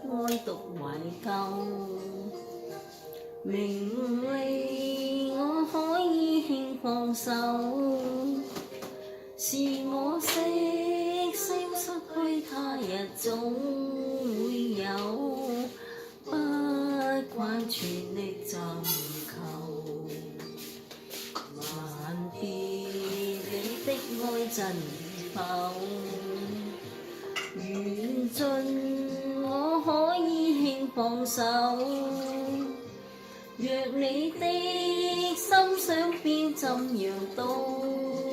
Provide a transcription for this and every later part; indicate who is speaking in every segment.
Speaker 1: 愛獨懷舊。名利我可以輕放手，是我識消失去，他日總會有，不慣全力尋求。萬別你的愛真否？緣盡我可以輕放手，若你的心想變，怎樣都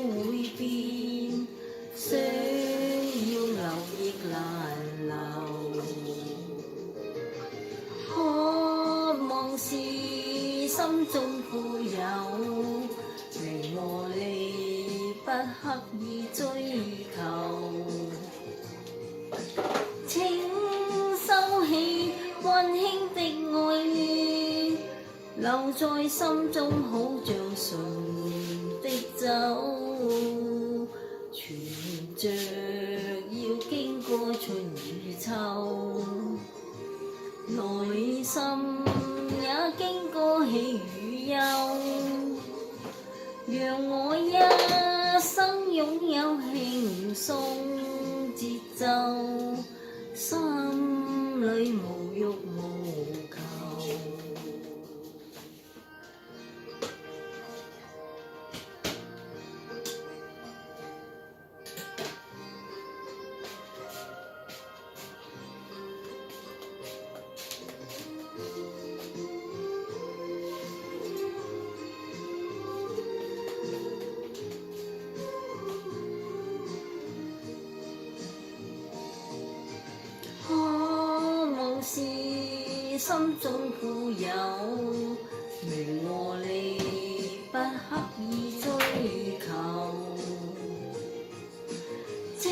Speaker 1: 會變，想要留亦難留。渴望是心中富有，名和利不刻意追求，請收起溫馨的愛意，留在心中好像醇的酒，存着要經過春與秋，內心也經過喜與憂，讓我一生擁有輕鬆節奏，心裏無欲無求。是心中富有，名和利不刻意追求，請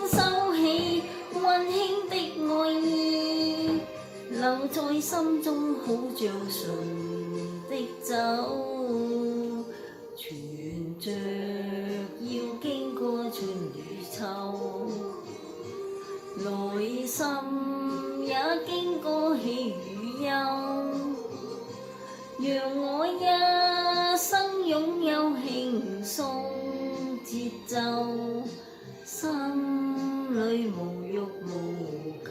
Speaker 1: 收起溫馨的愛意，留在心中好像醇的酒，存着要經過春與秋，內心也經過喜與憂，讓我一生擁有輕鬆節奏，心裏無欲無求。